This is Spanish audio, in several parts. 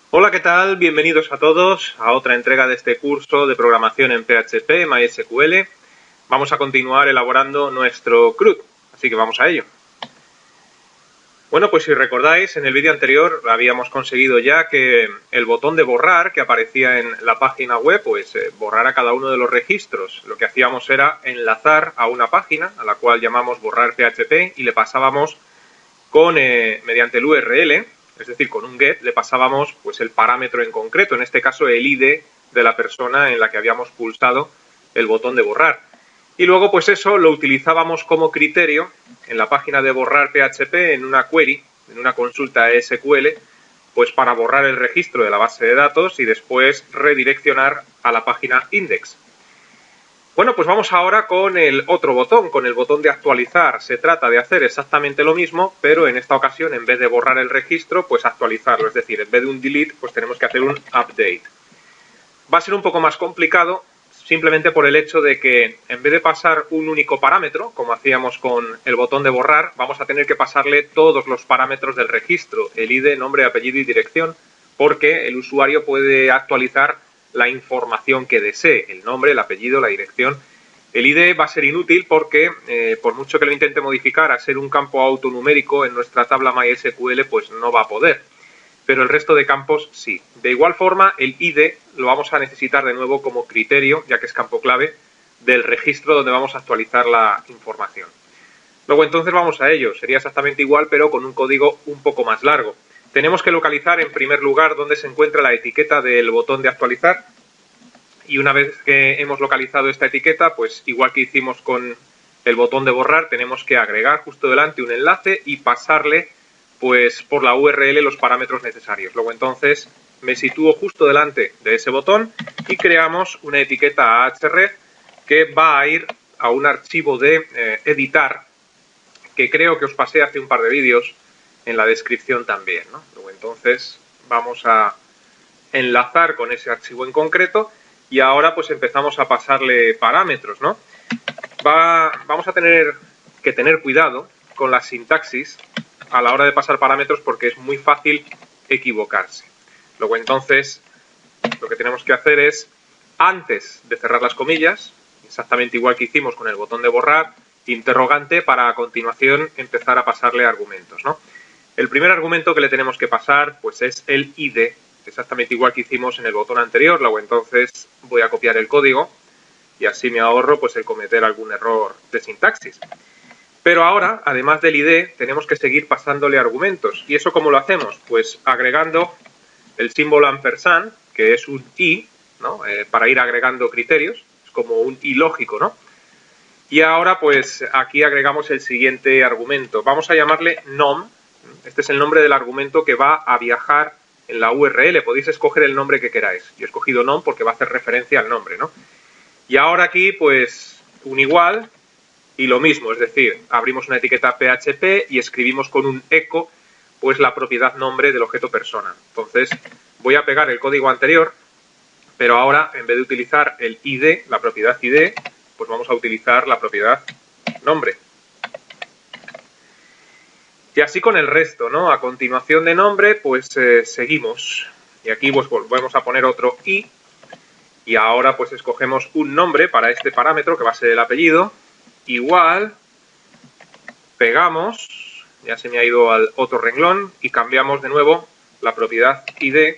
Hola, ¿qué tal? Bienvenidos a todos a otra entrega de este curso de programación en PHP, MySQL. Vamos a continuar elaborando nuestro CRUD, así que vamos a ello. Bueno, pues si recordáis, en el vídeo anterior habíamos conseguido ya que el botón de borrar que aparecía en la página web, pues borrara cada uno de los registros. Lo que hacíamos era enlazar a una página, a la cual llamamos borrar PHP, y le pasábamos mediante el URL, es decir, con un get, le pasábamos pues el parámetro en concreto, en este caso el ID de la persona en la que habíamos pulsado el botón de borrar. Y luego pues eso lo utilizábamos como criterio en la página de borrar PHP en una query, en una consulta SQL, pues para borrar el registro de la base de datos y después redireccionar a la página index. Bueno, pues vamos ahora con el otro botón, con el botón de actualizar. Se trata de hacer exactamente lo mismo, pero en esta ocasión, en vez de borrar el registro, pues actualizarlo. Es decir, en vez de un delete, pues tenemos que hacer un update. Va a ser un poco más complicado, simplemente por el hecho de que en vez de pasar un único parámetro, como hacíamos con el botón de borrar, vamos a tener que pasarle todos los parámetros del registro, el ID, nombre, apellido y dirección, porque el usuario puede actualizar la información que desee, el nombre, el apellido, la dirección. El ID va a ser inútil porque, por mucho que lo intente modificar a ser un campo autonumérico en nuestra tabla MySQL, pues no va a poder. Pero el resto de campos sí. De igual forma, el ID lo vamos a necesitar de nuevo como criterio, ya que es campo clave, del registro donde vamos a actualizar la información. Luego entonces vamos a ello. Sería exactamente igual, pero con un código un poco más largo. Tenemos que localizar en primer lugar dónde se encuentra la etiqueta del botón de actualizar. Y una vez que hemos localizado esta etiqueta, pues igual que hicimos con el botón de borrar, tenemos que agregar justo delante un enlace y pasarle pues por la URL los parámetros necesarios. Luego entonces me sitúo justo delante de ese botón y creamos una etiqueta ahref que va a ir a un archivo de editar que creo que os pasé hace un par de vídeos en la descripción también, ¿no? Luego entonces vamos a enlazar con ese archivo en concreto y ahora pues empezamos a pasarle parámetros, ¿no? Vamos a tener que tener cuidado con la sintaxis a la hora de pasar parámetros porque es muy fácil equivocarse. Luego entonces lo que tenemos que hacer es, antes de cerrar las comillas, exactamente igual que hicimos con el botón de borrar, interrogante para a continuación empezar a pasarle argumentos, ¿no? El primer argumento que le tenemos que pasar pues es el ID, exactamente igual que hicimos en el botón anterior. Luego entonces voy a copiar el código y así me ahorro pues el cometer algún error de sintaxis. Pero ahora, además del ID, tenemos que seguir pasándole argumentos. ¿Y eso cómo lo hacemos? Pues agregando el símbolo ampersand, que es un i, ¿no? Para ir agregando criterios, es como un i lógico, ¿no? Y ahora pues aquí agregamos el siguiente argumento. Vamos a llamarle nom. Este es el nombre del argumento que va a viajar en la URL. Podéis escoger el nombre que queráis. Yo he escogido nom porque va a hacer referencia al nombre, ¿no? Y ahora aquí pues un igual y lo mismo, es decir, abrimos una etiqueta PHP y escribimos con un echo pues la propiedad nombre del objeto persona. Entonces voy a pegar el código anterior, pero ahora en vez de utilizar el ID, la propiedad ID, pues vamos a utilizar la propiedad nombre. Y así con el resto, ¿no? A continuación de nombre, pues seguimos. Y aquí pues volvemos a poner otro i. Y ahora pues escogemos un nombre para este parámetro, que va a ser el apellido. Igual, pegamos, ya se me ha ido al otro renglón, y cambiamos de nuevo la propiedad ID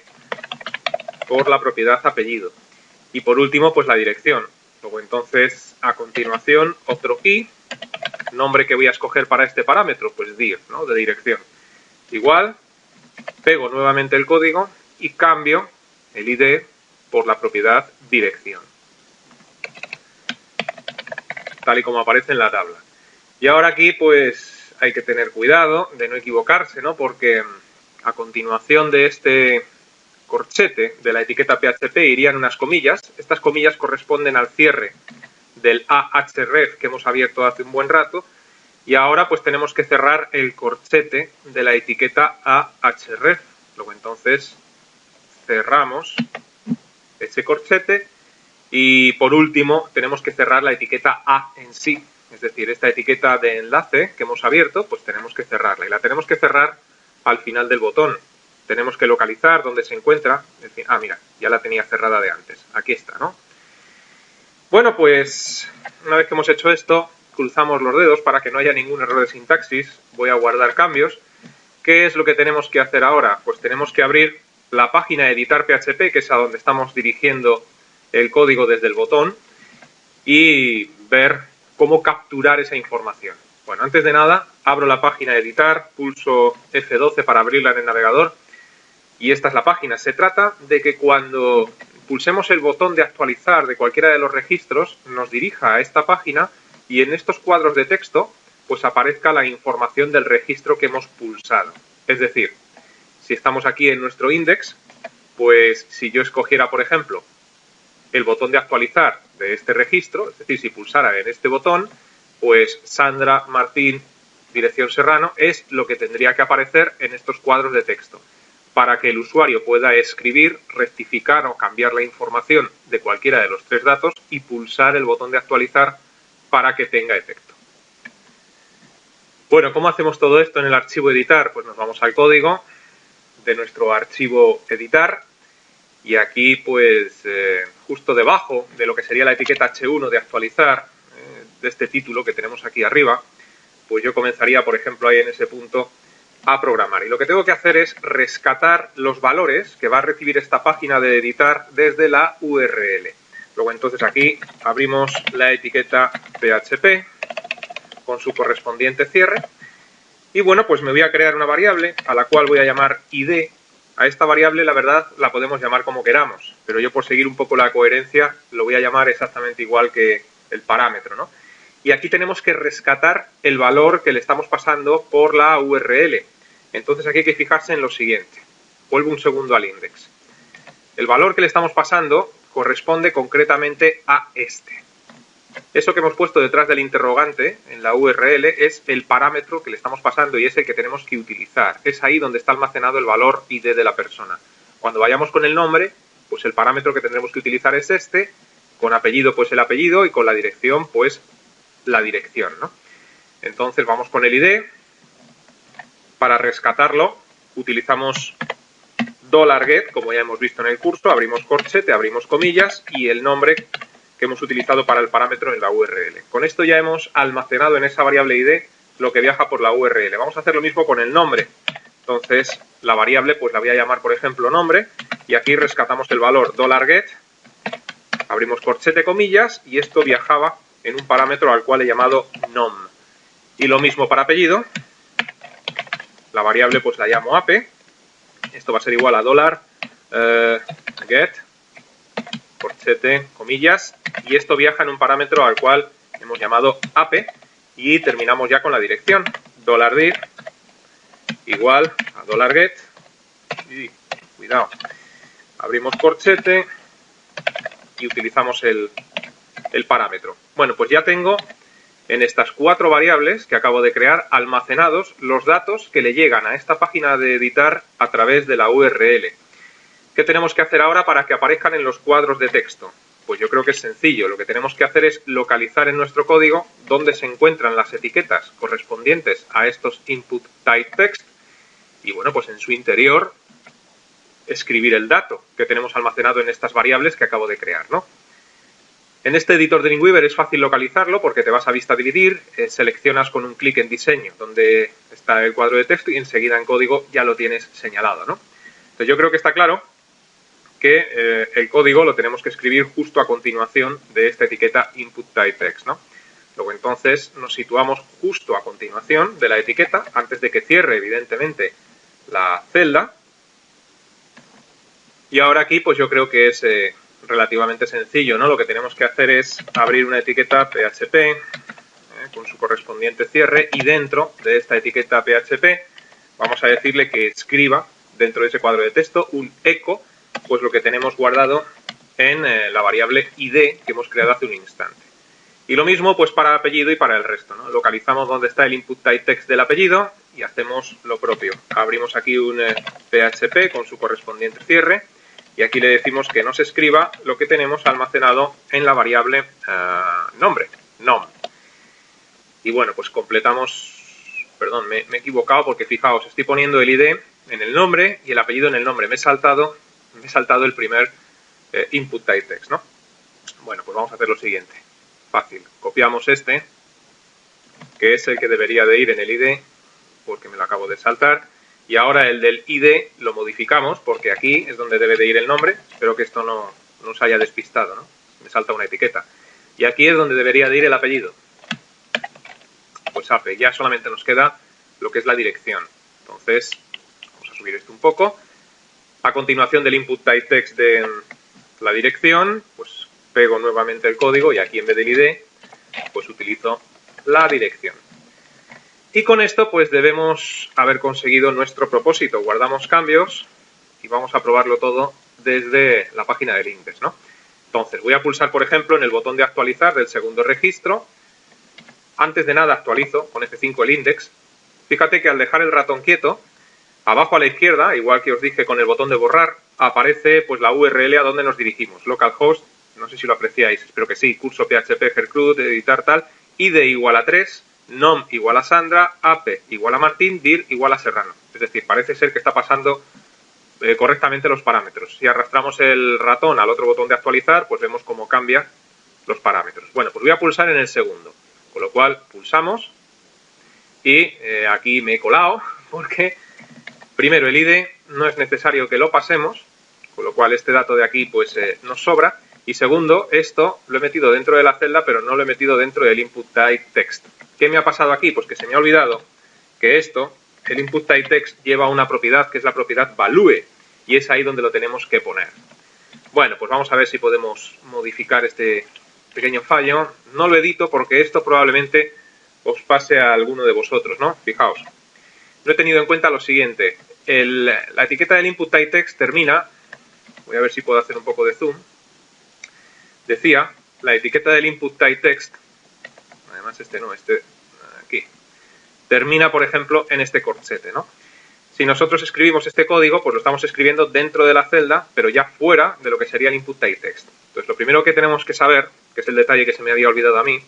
por la propiedad apellido. Y por último, pues la dirección. Luego entonces, a continuación, otro i. Nombre que voy a escoger para este parámetro, pues dir, ¿no? De dirección. Igual, pego nuevamente el código y cambio el ID por la propiedad dirección, tal y como aparece en la tabla. Y ahora aquí pues hay que tener cuidado de no equivocarse, ¿no? Porque a continuación de este corchete de la etiqueta PHP irían unas comillas. Estas comillas corresponden al cierre del ahref que hemos abierto hace un buen rato, y ahora pues tenemos que cerrar el corchete de la etiqueta ahref. Luego entonces cerramos ese corchete y por último tenemos que cerrar la etiqueta a en sí, es decir, esta etiqueta de enlace que hemos abierto, pues tenemos que cerrarla y la tenemos que cerrar al final del botón. tenemos que localizar dónde se encuentra. Mira, ya la tenía cerrada de antes. Aquí está, ¿no? Bueno, pues una vez que hemos hecho esto, cruzamos los dedos para que no haya ningún error de sintaxis. Voy a guardar cambios. ¿Qué es lo que tenemos que hacer ahora? Pues tenemos que abrir la página editar PHP, que es a donde estamos dirigiendo el código desde el botón, y ver cómo capturar esa información. Bueno, antes de nada, abro la página de editar, pulso F12 para abrirla en el navegador, y esta es la página. Se trata de que cuando pulsemos el botón de actualizar de cualquiera de los registros, nos dirija a esta página y en estos cuadros de texto pues aparezca la información del registro que hemos pulsado. Es decir, si estamos aquí en nuestro index, pues si yo escogiera, por ejemplo, el botón de actualizar de este registro, es decir, si pulsara en este botón, pues Sandra Martín, dirección Serrano, es lo que tendría que aparecer en estos cuadros de texto, para que el usuario pueda escribir, rectificar o cambiar la información de cualquiera de los tres datos y pulsar el botón de actualizar para que tenga efecto. Bueno, ¿cómo hacemos todo esto en el archivo editar? Pues nos vamos al código de nuestro archivo editar y aquí pues justo debajo de lo que sería la etiqueta H1 de actualizar, de este título que tenemos aquí arriba, pues yo comenzaría, por ejemplo, ahí en ese punto a programar. Y lo que tengo que hacer es rescatar los valores que va a recibir esta página de editar desde la URL. Luego entonces aquí abrimos la etiqueta PHP con su correspondiente cierre. Y bueno, pues me voy a crear una variable a la cual voy a llamar id. A esta variable, la verdad, la podemos llamar como queramos, pero yo por seguir un poco la coherencia lo voy a llamar exactamente igual que el parámetro, ¿no? Y aquí tenemos que rescatar el valor que le estamos pasando por la URL. Entonces aquí hay que fijarse en lo siguiente. Vuelvo un segundo al index. El valor que le estamos pasando corresponde concretamente a este. Eso que hemos puesto detrás del interrogante en la URL es el parámetro que le estamos pasando y es el que tenemos que utilizar. Es ahí donde está almacenado el valor ID de la persona. Cuando vayamos con el nombre, pues el parámetro que tendremos que utilizar es este, con apellido pues el apellido y con la dirección pues la dirección, ¿no? Entonces vamos con el ID. Para rescatarlo utilizamos $get, como ya hemos visto en el curso, abrimos corchete, abrimos comillas y el nombre que hemos utilizado para el parámetro en la URL. Con esto ya hemos almacenado en esa variable ID lo que viaja por la URL. Vamos a hacer lo mismo con el nombre. Entonces, la variable pues la voy a llamar, por ejemplo, nombre, y aquí rescatamos el valor $get, abrimos corchete, comillas, y esto viajaba en un parámetro al cual he llamado nom. Y lo mismo para apellido. La variable pues la llamo ape. Esto va a ser igual a $get, corchete, comillas, y esto viaja en un parámetro al cual hemos llamado ape y terminamos ya con la dirección. $dir igual a $get y cuidado, abrimos corchete y utilizamos el parámetro. Bueno, pues ya tengo en estas 4 variables que acabo de crear almacenados los datos que le llegan a esta página de editar a través de la URL. ¿Qué tenemos que hacer ahora para que aparezcan en los cuadros de texto? Pues yo creo que es sencillo. Lo que tenemos que hacer es localizar en nuestro código dónde se encuentran las etiquetas correspondientes a estos input type text y bueno, pues en su interior escribir el dato que tenemos almacenado en estas variables que acabo de crear, ¿no? En este editor de Dreamweaver es fácil localizarlo porque te vas a vista dividir, seleccionas con un clic en diseño donde está el cuadro de texto y enseguida en código ya lo tienes señalado, ¿no? Entonces yo creo que está claro que el código lo tenemos que escribir justo a continuación de esta etiqueta input type text, ¿no? Luego entonces nos situamos justo a continuación de la etiqueta, antes de que cierre evidentemente la celda. Y ahora aquí pues yo creo que es relativamente sencillo, ¿no? Lo que tenemos que hacer es abrir una etiqueta PHP con su correspondiente cierre y dentro de esta etiqueta PHP vamos a decirle que escriba dentro de ese cuadro de texto un echo, pues lo que tenemos guardado en la variable id que hemos creado hace un instante. Y lo mismo pues para apellido y para el resto, ¿no? Localizamos dónde está el input type text del apellido y hacemos lo propio. Abrimos aquí un PHP con su correspondiente cierre y aquí le decimos que nos escriba lo que tenemos almacenado en la variable nombre, nom. Y bueno, pues completamos, perdón, me he equivocado porque fijaos, estoy poniendo el id en el nombre y el apellido en el nombre. Me he saltado el primer input type text, ¿no? Bueno, pues vamos a hacer lo siguiente. Fácil. Copiamos este, que es el que debería de ir en el ID, porque me lo acabo de saltar. Y ahora el del ID lo modificamos, porque aquí es donde debe de ir el nombre. Espero que esto no os haya despistado, ¿no? Me salta una etiqueta. Y aquí es donde debería de ir el apellido. Pues ape, ya solamente nos queda lo que es la dirección. Entonces, vamos a subir esto un poco. A continuación del input type text de la dirección, pues pego nuevamente el código y aquí en vez del ID, pues utilizo la dirección. Y con esto pues debemos haber conseguido nuestro propósito. Guardamos cambios y vamos a probarlo todo desde la página del index, ¿no? Entonces voy a pulsar, por ejemplo, en el botón de actualizar del segundo registro. Antes de nada actualizo con F5 el index. Fíjate que al dejar el ratón quieto, abajo a la izquierda, igual que os dije con el botón de borrar, aparece pues la URL a donde nos dirigimos. Localhost, no sé si lo apreciáis, espero que sí, curso PHP, Gercrud, editar tal, ID igual a 3, nom igual a Sandra, ape igual a Martín, dir igual a Serrano. Es decir, parece ser que está pasando correctamente los parámetros. Si arrastramos el ratón al otro botón de actualizar, pues vemos cómo cambia los parámetros. Bueno, pues voy a pulsar en el segundo, con lo cual pulsamos y aquí me he colado porque primero el ID no es necesario que lo pasemos, con lo cual este dato de aquí pues nos sobra. Y segundo, esto lo he metido dentro de la celda, pero no lo he metido dentro del input type text. ¿Qué me ha pasado aquí? Pues que se me ha olvidado que esto, el input type text, lleva una propiedad que es la propiedad value, y es ahí donde lo tenemos que poner. Bueno, pues vamos a ver si podemos modificar este pequeño fallo. No lo edito porque esto probablemente os pase a alguno de vosotros, ¿no? Fijaos. No he tenido en cuenta lo siguiente. La etiqueta del input type text termina, voy a ver si puedo hacer un poco de zoom. Decía, la etiqueta del input type text, además este aquí, termina, por ejemplo, en este corchete, ¿no? Si nosotros escribimos este código, pues lo estamos escribiendo dentro de la celda, pero ya fuera de lo que sería el input type text. Entonces, lo primero que tenemos que saber, que es el detalle que se me había olvidado a mí,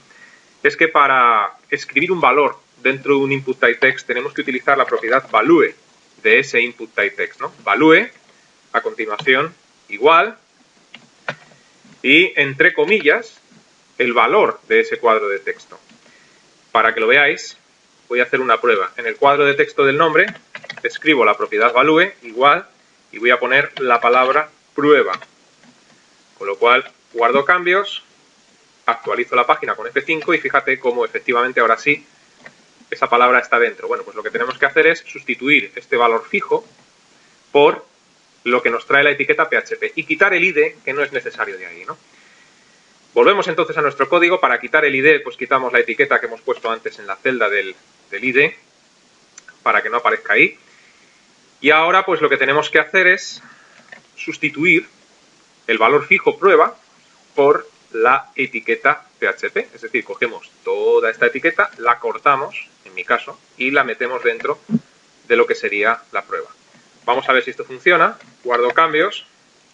es que para escribir un valor dentro de un input type text tenemos que utilizar la propiedad value de ese input type text, ¿no? Value, a continuación, igual, y entre comillas, el valor de ese cuadro de texto. Para que lo veáis, voy a hacer una prueba. En el cuadro de texto del nombre, escribo la propiedad value, igual, y voy a poner la palabra prueba. Con lo cual, guardo cambios, actualizo la página con F5 y fíjate cómo efectivamente ahora sí esa palabra está dentro. Bueno, pues lo que tenemos que hacer es sustituir este valor fijo por lo que nos trae la etiqueta PHP y quitar el ID, que no es necesario de ahí, ¿no? Volvemos entonces a nuestro código. Para quitar el ID, pues quitamos la etiqueta que hemos puesto antes en la celda del ID, para que no aparezca ahí. Y ahora, pues lo que tenemos que hacer es sustituir el valor fijo prueba por la etiqueta PHP. Es decir, cogemos toda esta etiqueta, la cortamos, en mi caso, y la metemos dentro de lo que sería la prueba. Vamos a ver si esto funciona. Guardo cambios,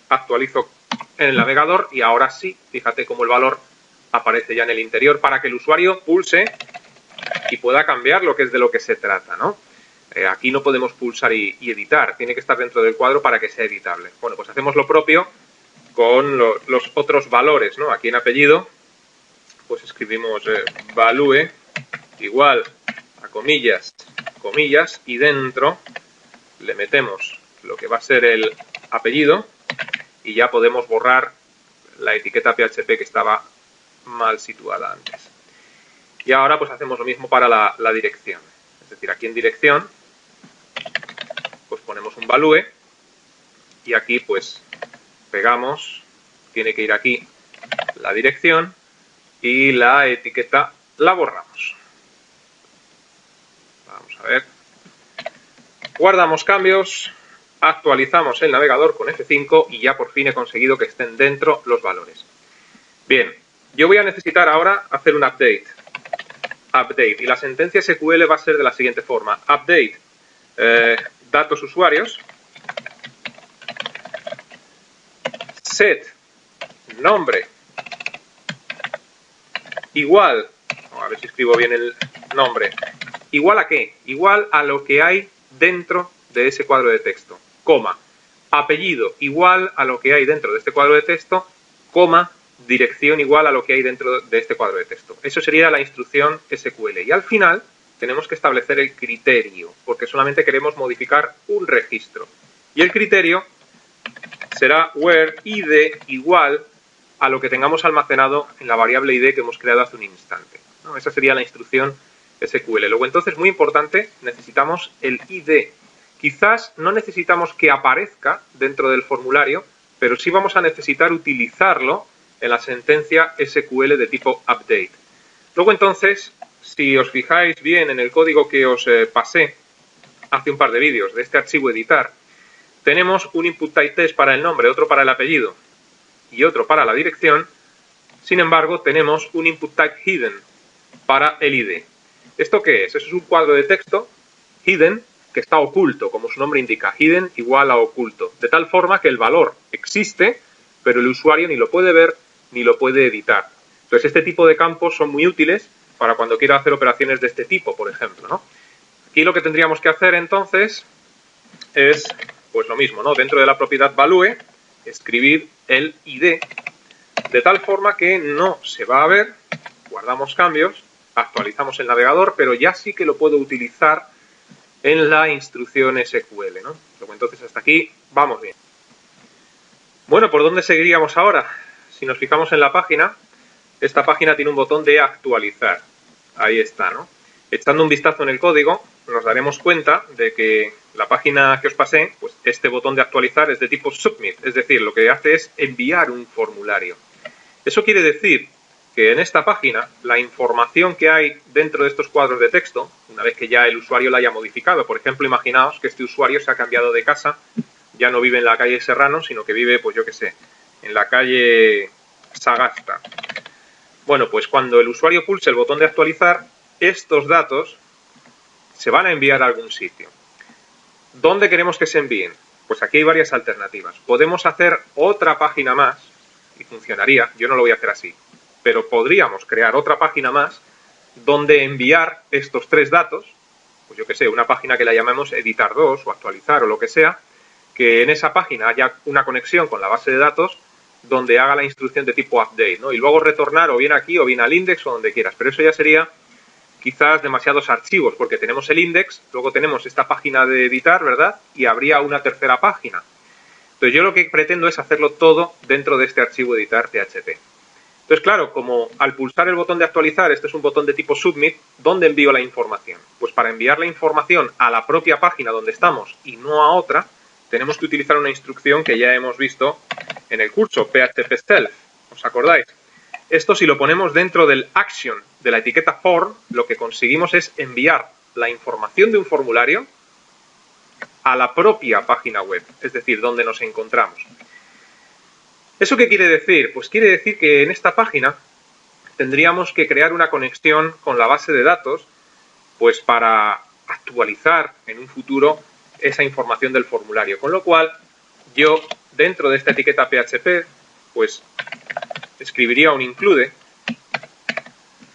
actualizo en el navegador y ahora sí, fíjate cómo el valor aparece ya en el interior para que el usuario pulse y pueda cambiar lo que es de lo que se trata, ¿no? Aquí no podemos pulsar y editar, tiene que estar dentro del cuadro para que sea editable. Bueno, pues hacemos lo propio con los otros valores, ¿no? Aquí en apellido, pues escribimos value igual a comillas, comillas, y dentro le metemos lo que va a ser el apellido y ya podemos borrar la etiqueta PHP que estaba mal situada antes. Y ahora pues hacemos lo mismo para la dirección. Es decir, aquí en dirección pues ponemos un value y aquí pues pegamos, tiene que ir aquí la dirección y la etiqueta la borramos. Vamos a ver. Guardamos cambios, actualizamos el navegador con F5 y ya por fin he conseguido que estén dentro los valores. Bien, yo voy a necesitar ahora hacer un update. Y la sentencia SQL va a ser de la siguiente forma. Update, datos usuarios, set, nombre, igual, a ver si escribo bien el nombre, ¿igual a qué? Igual a lo que hay dentro de ese cuadro de texto, coma, apellido igual a lo que hay dentro de este cuadro de texto, coma, dirección igual a lo que hay dentro de este cuadro de texto. Eso sería la instrucción SQL. Y al final tenemos que establecer el criterio, porque solamente queremos modificar un registro. Y el criterio será where id igual a lo que tengamos almacenado en la variable id que hemos creado hace un instante, ¿no? Esa sería la instrucción SQL. Luego, entonces, muy importante, necesitamos el id. Quizás no necesitamos que aparezca dentro del formulario, pero sí vamos a necesitar utilizarlo en la sentencia SQL de tipo update. Luego, entonces, si os fijáis bien en el código que os pasé hace un par de vídeos de este archivo editar, tenemos un input type test para el nombre, otro para el apellido y otro para la dirección. Sin embargo, tenemos un input type hidden para el id. ¿Esto qué es? Eso es un cuadro de texto hidden que está oculto, como su nombre indica, hidden igual a oculto, de tal forma que el valor existe, pero el usuario ni lo puede ver ni lo puede editar. Entonces, este tipo de campos son muy útiles para cuando quiera hacer operaciones de este tipo, por ejemplo, ¿no? Aquí lo que tendríamos que hacer entonces es, pues lo mismo, ¿no? Dentro de la propiedad value, escribir el id, de tal forma que no se va a ver, guardamos cambios, actualizamos el navegador, pero ya sí que lo puedo utilizar en la instrucción SQL, ¿no? Luego, entonces, hasta aquí vamos bien. Bueno, ¿por dónde seguiríamos ahora? Si nos fijamos en la página, esta página tiene un botón de actualizar. Ahí está, ¿no? Echando un vistazo en el código, nos daremos cuenta de que la página que os pasé, pues este botón de actualizar es de tipo submit, es decir, lo que hace es enviar un formulario. Eso quiere decir que en esta página la información que hay dentro de estos cuadros de texto, una vez que ya el usuario la haya modificado, por ejemplo, imaginaos que este usuario se ha cambiado de casa, ya no vive en la calle Serrano, sino que vive, pues yo qué sé, en la calle Sagasta. Bueno, pues cuando el usuario pulse el botón de actualizar, estos datos se van a enviar a algún sitio. ¿Dónde queremos que se envíen? Pues aquí hay varias alternativas. Podemos hacer otra página más, y funcionaría, yo no lo voy a hacer así, pero podríamos crear otra página más donde enviar estos tres datos, pues yo que sé, una página que la llamemos editar 2 o actualizar o lo que sea, que en esa página haya una conexión con la base de datos donde haga la instrucción de tipo update, ¿no? Y luego retornar o bien aquí o bien al index o donde quieras, pero eso ya sería quizás demasiados archivos, porque tenemos el index, luego tenemos esta página de editar, ¿verdad? Y habría una tercera página. Entonces yo lo que pretendo es hacerlo todo dentro de este archivo editar PHP. Entonces, claro, como al pulsar el botón de actualizar, este es un botón de tipo submit, ¿dónde envío la información? Pues para enviar la información a la propia página donde estamos y no a otra, tenemos que utilizar una instrucción que ya hemos visto en el curso, PHP Self, ¿os acordáis? Esto, si lo ponemos dentro del action de la etiqueta form, lo que conseguimos es enviar la información de un formulario a la propia página web, es decir, donde nos encontramos. ¿Eso qué quiere decir? Pues quiere decir que en esta página tendríamos que crear una conexión con la base de datos, pues para actualizar en un futuro esa información del formulario. Con lo cual, yo dentro de esta etiqueta PHP, pues escribiría un include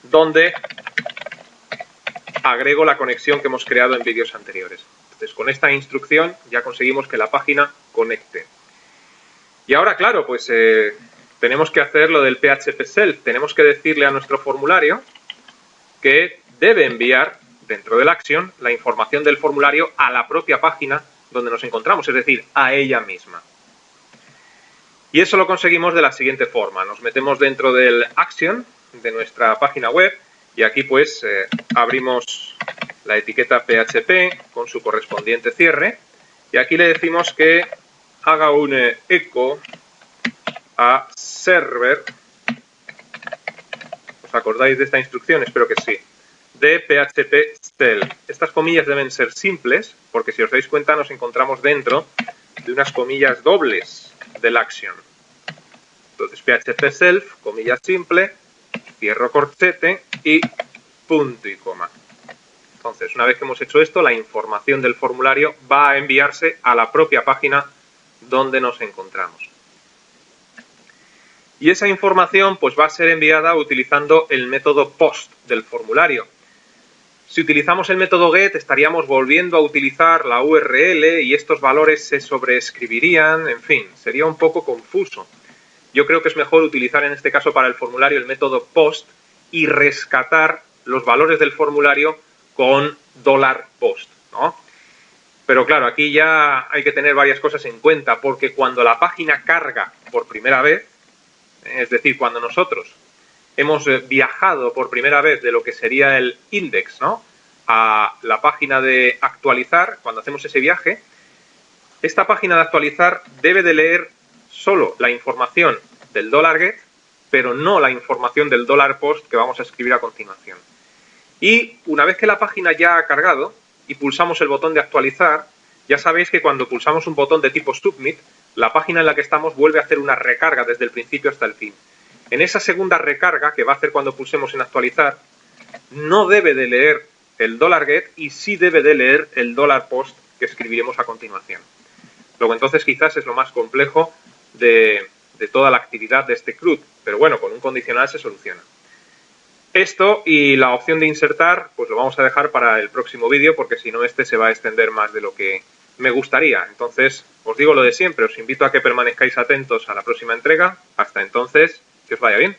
donde agrego la conexión que hemos creado en vídeos anteriores. Entonces, con esta instrucción ya conseguimos que la página conecte. Y ahora, claro, pues tenemos que hacer lo del PHP Self. Tenemos que decirle a nuestro formulario que debe enviar dentro del action la información del formulario a la propia página donde nos encontramos, es decir, a ella misma. Y eso lo conseguimos de la siguiente forma. Nos metemos dentro del action de nuestra página web y aquí pues abrimos la etiqueta PHP con su correspondiente cierre y aquí le decimos que haga un echo a server. ¿Os acordáis de esta instrucción? Espero que sí. De PHP Self. Estas comillas deben ser simples porque si os dais cuenta nos encontramos dentro de unas comillas dobles del action. Entonces PHP Self, comilla simple, cierro corchete y punto y coma. Entonces, una vez que hemos hecho esto, la información del formulario va a enviarse a la propia página donde nos encontramos. Y esa información pues va a ser enviada utilizando el método post del formulario. Si utilizamos el método get, estaríamos volviendo a utilizar la URL y estos valores se sobreescribirían, en fin, sería un poco confuso. Yo creo que es mejor utilizar en este caso para el formulario el método post y rescatar los valores del formulario con $post, ¿no? Pero claro, aquí ya hay que tener varias cosas en cuenta, porque cuando la página carga por primera vez, es decir, cuando nosotros hemos viajado por primera vez de lo que sería el index, ¿no?, a la página de actualizar, cuando hacemos ese viaje, esta página de actualizar debe de leer solo la información del $get, pero no la información del $post que vamos a escribir a continuación. Y una vez que la página ya ha cargado y pulsamos el botón de actualizar, ya sabéis que cuando pulsamos un botón de tipo Submit, la página en la que estamos vuelve a hacer una recarga desde el principio hasta el fin. En esa segunda recarga que va a hacer cuando pulsemos en actualizar, no debe de leer el $get y sí debe de leer el $post que escribiremos a continuación. Luego entonces quizás es lo más complejo de toda la actividad de este CRUD, pero bueno, con un condicional se soluciona. Esto y la opción de insertar, pues lo vamos a dejar para el próximo vídeo, porque si no este se va a extender más de lo que me gustaría. Entonces, os digo lo de siempre, os invito a que permanezcáis atentos a la próxima entrega. Hasta entonces, que os vaya bien.